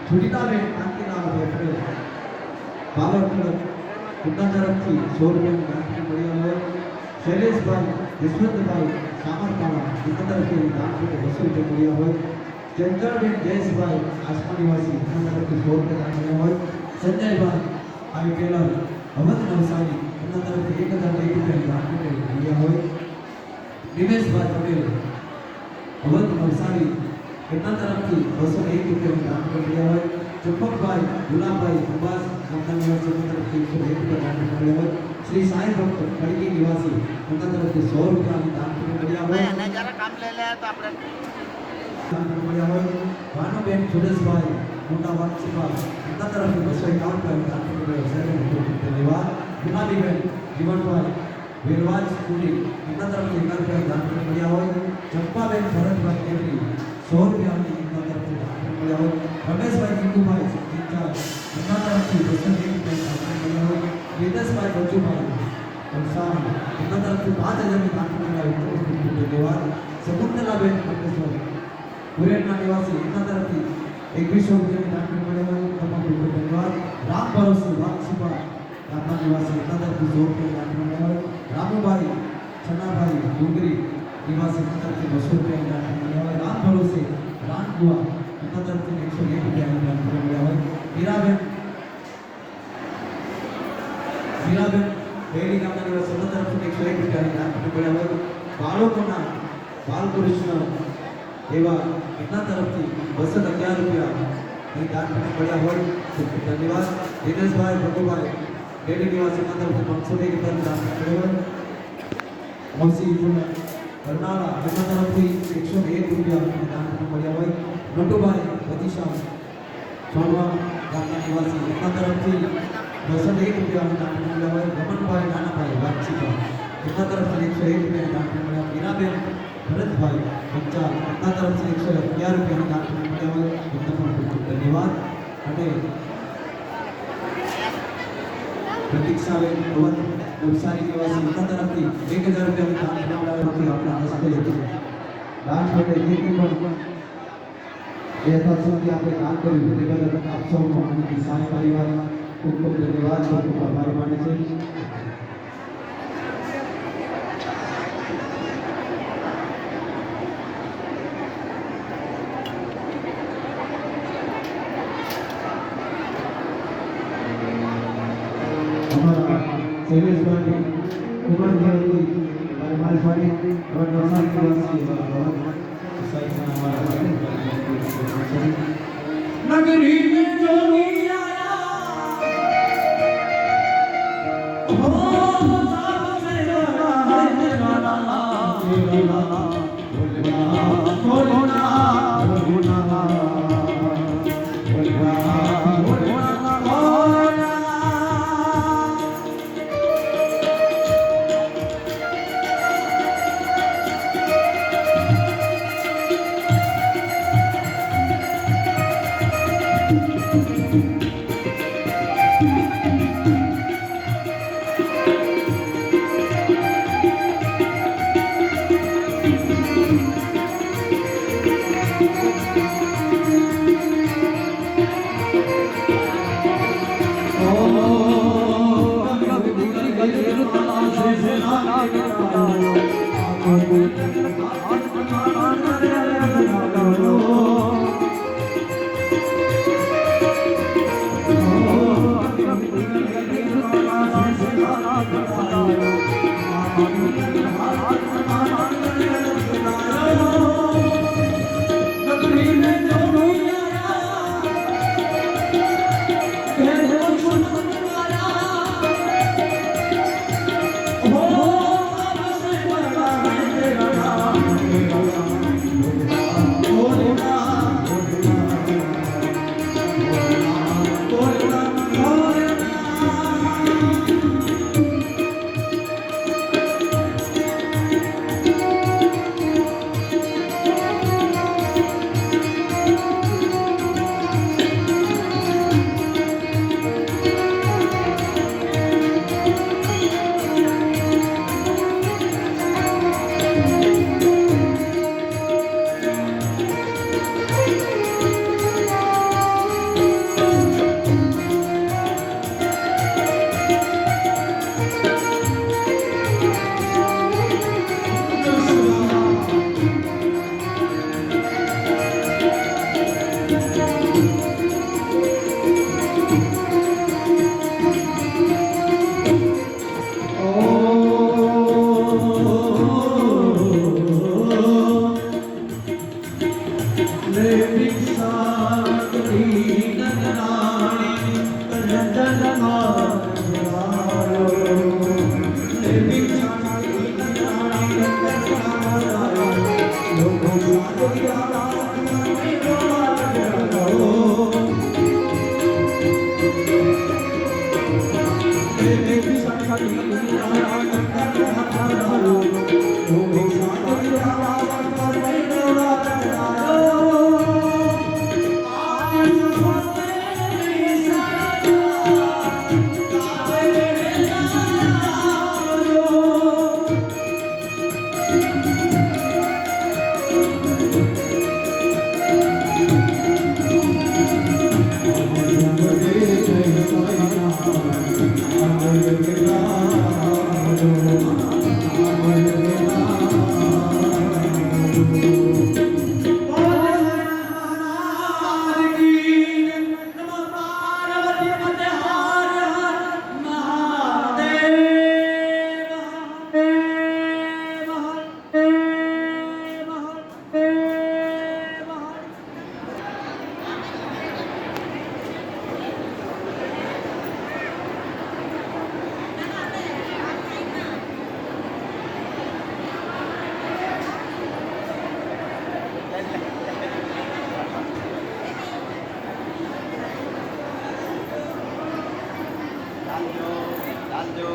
Sunitaben Kantilal Patel Babur club Una તરફથી 100 રૂપિયાની દાનપેટી મળી હોય. શૈલેષભાઈ યશવંતભાઈ સામરપાડા ઉના તરફથી દાનપેટી 200 રૂપિયા મળ્યા હોય. ચંચળબેન જયેશભાઈ આસમાનીવાસી ઉના તરફથી 100 રૂપિયા દાન મળ્યા હોય. સંજયભાઈ આવી ટેલર અવધ નવસારી ઉના તરફથી 1001 રૂપિયાની દાનપેટી મળ્યા હોય. દિનેશભાઈ પટેલ અવધ નવસારી એમના તરફથી 201 રૂપિયાની દાનપેટી મળ્યા હોય. ચંપકભાઈ ગુલાબભાઈ અંબાસ ગામના નિવાસી તરફથી 101 રૂપિયા દાનપેટી મળ્યા હોય. શ્રી સાંઈ ભક્ત ખડકી નિવાસી એમના તરફથી 100 રૂપિયાની દાનપેટી મળ્યા હોય. અને જરા કામ લઈ લે તો આપણે દાનપેટી મળ્યા હોય. ભાનુબેન સુરેશભાઈ મોટા વાંચીપા એમના તરફથી 251 રૂપિયાની દાનપેટી મળ્યા છે. ધન્યવાદ. ગુલાબીબેન જીવનભાઈ વેરવાજ સ્કૂલી એમના તરફથી 1 રૂપિયાની દાનપેટી મળ્યા હોય. ચંપાબેન ભરતભાઈ દેવરી 100 રૂપિયાની એમના તરફથી દાનપેટી મળ્યા હોય. રમેશભાઈ જીતુભાઈ ચિંચા એમના તરફથી 201 રૂપિયાની દાનપેટી મળ્યા હોય. વિદેશભાઈ બચુભાઈ વલસાડ એમના તરફથી 5000ની દાનપેટી મળ્યા હોય. ધન્યવાદ. શકુંતલાબેન પટેશ્વર પુરેના નિવાસી એમના તરફથી 2100 રૂપિયાની દાનપેટી મળ્યા હોય. તમામ ધન્યવાદ. રામ ભરોસે વાંચીપા ગામના નિવાસી એમના તરફથી 100 રૂપિયાની દાનપેટી મળ્યા હોય. રામુભાઈ છનાભાઈ ડુંગરી નિવાસી એમના તરફથી 200 રૂપિયાની દાનપેટી મળ્યા હોય. રામ ભરોસે રાનગુવા એમના તરફથી 101 રૂપિયાની દાનપેટી મળ્યા હોય. હીરાબેન બેડી ગામના નિવાસી એમના તરફથી 101 રૂપિયાની દાનપેટી મળ્યા હોય. બાળકોના બાલકૃષ્ણ એવા એમના તરફથી 211 રૂપિયાની દાનપેટી મળ્યા હોય. ધન્યવાદ. દિનેશભાઈ ભગુભાઈ બેડી નિવાસી એમના તરફથી 501 રૂપિયાની દાનપેટી મળ્યા હોય. મૌસી બરનાળા એમના તરફથી 101 રૂપિયાની દાનપેટી મળ્યા હોય. નટુભાઈ રતિશા સોનવા ગામના નિવાસી એમના તરફથી 201 રૂપિયાની દાનપેટી મળ્યા હોય. રમણભાઈ નાનાભાઈ વાંચીપા એમના તરફથી 101 રૂપિયાની દાનપેટી મળ્યા. મીરાબેન ભરતભાઈ પંચાલ એમના તરફથી 111 રૂપિયાની દાનપેટી મળ્યા હોય. એમના પણ ખૂબ ખૂબ ધન્યવાદ. અને પ્રતીક્ષાબેન અવધ નવસારી નિવાસી એમના તરફથી 1000 રૂપિયાની દાનપેટી મળ્યા. આપણા હસ્તે દાન માટે જે કંઈ પણ એ અત્યાર સુધી આપણે કામ કર્યું તે બદલ આપ સૌનો અને સાંઈ પરિવારના ખૂબ ખૂબ ધન્યવાદ, ખૂબ ખૂબ આભાર માને છે. અમારા શૈલેષભાઈ કુમારભાઈ અને માલભાઈ नगरी में जोगी आया हो सबसे बड़ा है गाना Thank you. ચાલજો ચાલજો